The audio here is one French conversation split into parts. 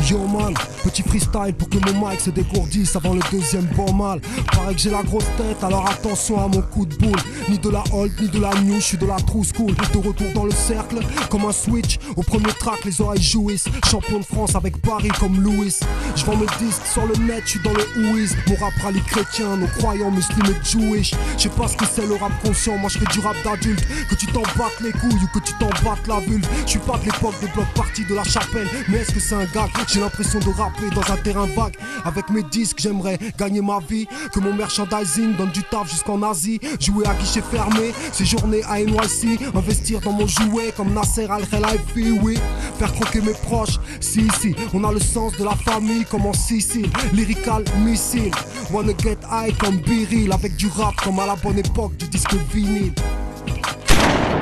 Yo man, petit freestyle pour que mon mic se dégourdisse avant le deuxième bon mal. Paraît que j'ai la grosse tête, alors attention à mon coup de boule. Ni de la old, ni de la new, je suis de la true school. De retour dans le cercle, comme un switch. Au premier track, les oreilles jouissent. Champion de France avec Paris comme Louis. Je vends mes disques sur le net, je suis dans le ouïs. Mon rap rallye chrétien, nos croyants musulmans et Jewish. Je sais pas ce que c'est le rap conscient, moi je fais du rap d'adulte. Que tu t'en battes les couilles ou que tu t'en battes la vulve. Je suis pas de l'époque des blocs parties de la chapelle. Mais est-ce que c'est un gag? J'ai l'impression de rapper dans un terrain vague. Avec mes disques, j'aimerais gagner ma vie. Que mon merchandising donne du taf jusqu'en Asie. Jouer à guichet fermé, séjourner à NYC. Investir dans mon jouet comme Nasser Al-Khelaifi, oui. Faire croquer mes proches, si, on a le sens de la famille comme en Sicile. Lyrical missile, wanna get high comme Biril. Avec du rap comme à la bonne époque du disque vinyle.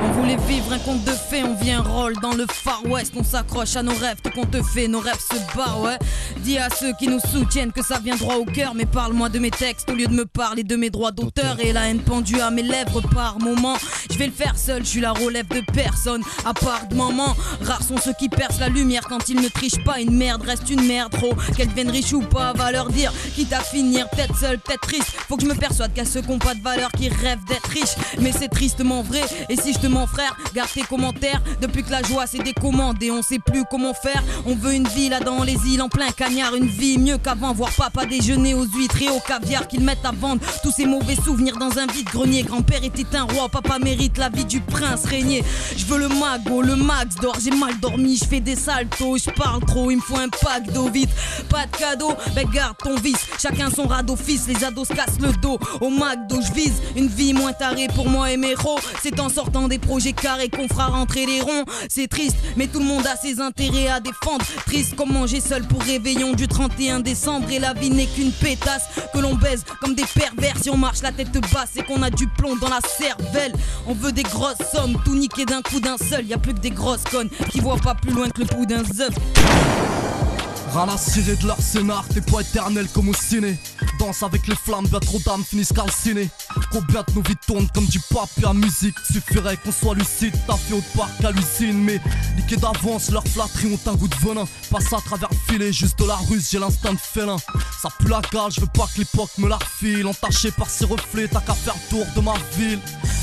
On voulait vivre un conte de fées, on vit un rôle dans le Far West. On s'accroche à nos rêves, tout qu'on te fait, nos rêves se barrent, ouais. Dis à ceux qui nous soutiennent que ça vient droit au cœur. Mais parle-moi de mes textes au lieu de me parler de mes droits d'auteur. Et la haine pendue à mes lèvres par moments. Je vais le faire seul, je suis la relève de personne à part de maman. Rares sont ceux qui percent la lumière quand ils ne trichent pas. Une merde reste une merde, trop. Qu'elle devienne riche ou pas, va leur dire. Quitte à finir peut-être seul, peut-être triste. Faut que je me persuade qu'à ceux qui n'ont pas de valeur, qui rêvent d'être riches. Mais c'est tristement vrai. Et si je te mens, frère, garde tes commentaires. Depuis que la joie s'est décommandée, on sait plus comment faire. On veut une vie là dans les îles en plein cagnard. Une vie mieux qu'avant, voir papa déjeuner aux huîtres et au caviar qu'ils mettent à vendre. Tous ces mauvais souvenirs dans un vide-grenier. Grand-père était un roi, papa mérite la vie du prince régné. Je veux le mago, le max d'or. J'ai mal dormi, je fais des saltos. Je parle trop, il me faut un pack d'eau vite. Pas de cadeau, ben garde ton vice. Chacun son radeau fils, les ados se cassent le dos. Au McDo, je vise une vie moins tarée pour moi et mes héros. C'est en sortant des projets carrés qu'on fera rentrer les ronds. C'est triste, mais tout le monde a ses intérêts à défendre. Triste comme manger seul pour réveillon du 31 décembre. Et la vie n'est qu'une pétasse que l'on baise comme des pervers. Si on marche la tête basse et qu'on a du plomb dans la cervelle. On veut des grosses sommes, tout niquer d'un coup d'un seul. Y'a plus que des grosses connes qui voient pas plus loin que le bout d'un œuf. Rien à cirer de leur scénar, t'es pas éternel comme au ciné. Danse avec les flammes, bien trop d'âmes finissent calcinées. Combien de nos vies tournent comme du papier à musique. Suffirait qu'on soit lucide, taffé au parc à l'usine. Mais niqués d'avance, leurs flatteries ont un goût de venin. Passe à travers le filet, juste de la ruse, j'ai l'instinct de félin. Ça pue la gale, je veux pas que l'époque me la refile. Entaché par ses reflets, t'as qu'à faire le tour de ma ville.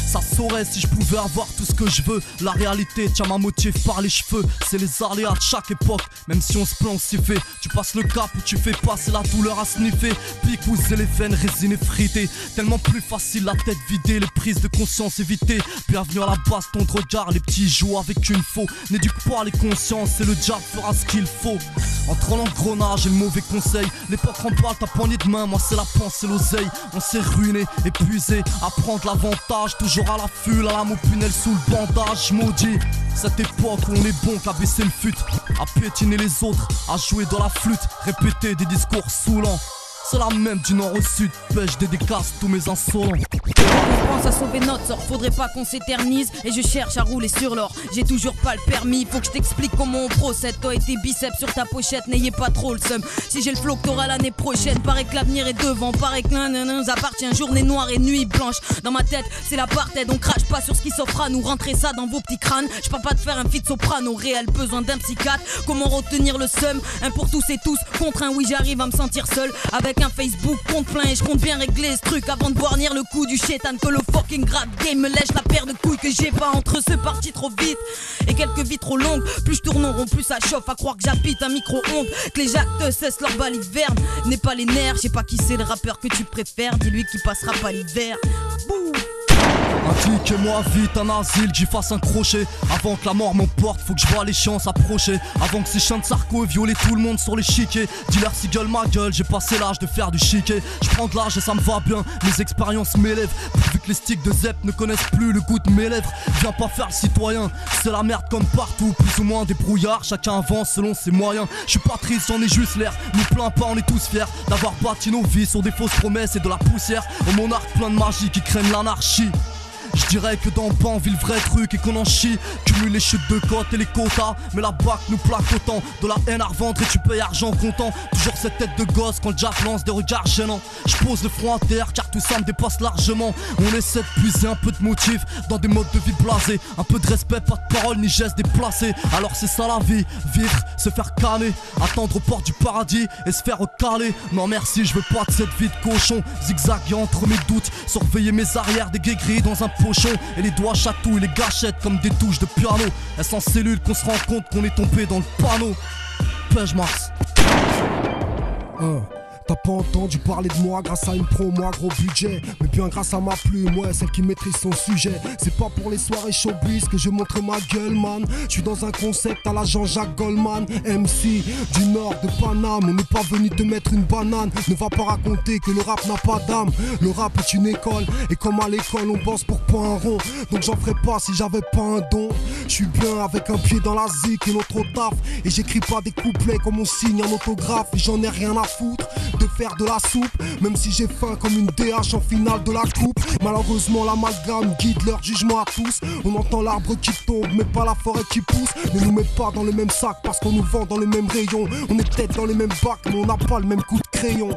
Ça saurait si je pouvais avoir tout ce que je veux. La réalité tient ma motive par les cheveux. C'est les aléas de chaque époque, même si on se plaint, on s'y fait. Tu passes le cap ou tu fais passer la douleur à sniffer. Picousser les veines, résine effritée. Tellement plus facile, la tête vidée, les prises de conscience évitées. Bienvenue à la base, ton regard, les petits jouent avec une faux. N'éduque pas les consciences et le diable fera ce qu'il faut. Entre l'engrenage et le mauvais conseil, l'époque remballe ta poignée de main, moi c'est la pensée, l'oseille. On s'est ruiné, épuisé, à prendre l'avantage. Toujours à l'affût, à la mot punelle sous le bandage, maudit. Cette époque où on est bon qu'à baisser le fut, à piétiner les autres, à jouer dans la flûte, répéter des discours saoulants. C'est la même du nord au sud, pêche des décasses tous mes insolents. On pense à sauver notre sort, faudrait pas qu'on s'éternise. Et je cherche à rouler sur l'or, j'ai toujours pas le permis. Faut que je t'explique comment on procède. Toi et tes biceps sur ta pochette, n'ayez pas trop le seum. Si j'ai le flow que t'auras l'année prochaine, paraît que l'avenir est devant. Paraît que nous appartient journée noire et nuit blanche. Dans ma tête, c'est l'apartheid, on crache pas sur ce qui s'offre à nous. Rentrez ça dans vos petits crânes, je parle pas de faire un feat soprano. Réel besoin d'un psychiatre, comment retenir le seum. Un pour tous et tous, contre un, oui j'arrive à me sentir seul. Avec un Facebook compte plein et je compte bien régler ce truc avant de voir venir le coup du chétan. Que le fucking rap game me lèche la paire de couilles que j'ai pas entre ceux partis trop vite et quelques vies trop longues. Plus je tourne en rond, plus ça chauffe. À croire que j'habite un micro-ondes, que les actes cessent leur baliverne. N'est pas les nerfs, je sais pas qui c'est le rappeur que tu préfères. Dis-lui qui passera pas l'hiver. Bouh. Indiquez-moi vite un asile, que j'y fasse un crochet. Avant que la mort m'emporte, faut que je vois les chances approcher. Avant que ces chiens de Sarko violent tout le monde sur l'échiquier. Dis-leur si gueule ma gueule, j'ai passé l'âge de faire du chiquet. Je prends de l'âge et ça me va bien, mes expériences m'élèvent. Vu que les sticks de Zep ne connaissent plus le goût de mes lèvres. Viens pas faire le citoyen, c'est la merde comme partout. Plus ou moins des brouillards, chacun avance selon ses moyens. Je suis pas triste, j'en ai juste l'air. Nous plains pas, on est tous fiers d'avoir bâti nos vies sur des fausses promesses et de la poussière. Au monarque plein de magie qui craignent l'anarchie. Je dirais que dans le banc vit le vrai truc et qu'on en chie. Cumule les chutes de côte et les quotas. Mais la BAC nous plaque autant. De la haine à revendre et tu payes argent comptant. Toujours cette tête de gosse quand le Jack lance des regards gênants. Je pose le front à terre car tout ça me dépasse largement. On essaie de puiser un peu de motif dans des modes de vie blasés. Un peu de respect, pas de parole ni gestes déplacés. Alors c'est ça la vie, vivre, se faire canner. Attendre aux portes du paradis et se faire recaler. Non merci, je veux pas de cette vie de cochon. Zigzaguer entre mes doutes, surveiller mes arrières, des guégueries dans un pochon. Et les doigts chatouillent les gâchettes comme des touches de piano. Est-ce en cellule qu'on se rend compte qu'on est tombé dans le panneau? Pêche Mars. T'as pas entendu parler de moi grâce à une promo à gros budget, mais bien grâce à ma plume, ouais, celle qui maîtrise son sujet. C'est pas pour les soirées showbiz que je montre ma gueule, man. Je suis dans un concept à la Jean-Jacques Goldman. MC du nord de Paname, on n'est pas venu te mettre une banane. Ne va pas raconter que le rap n'a pas d'âme. Le rap est une école, et comme à l'école on bosse pour pas un rond. Donc j'en ferais pas si j'avais pas un don. Je suis bien avec un pied dans la zik et l'autre au taf. Et j'écris pas des couplets comme on signe un autographe. Et j'en ai rien à foutre de faire de la soupe, même si j'ai faim comme une DH en finale de la coupe. Malheureusement l'amalgame guide leur jugement à tous. On entend l'arbre qui tombe mais pas la forêt qui pousse. Ne nous met pas dans le même sac parce qu'on nous vend dans le même rayon. On est peut-être dans les mêmes bacs mais on n'a pas le même coup de crayon.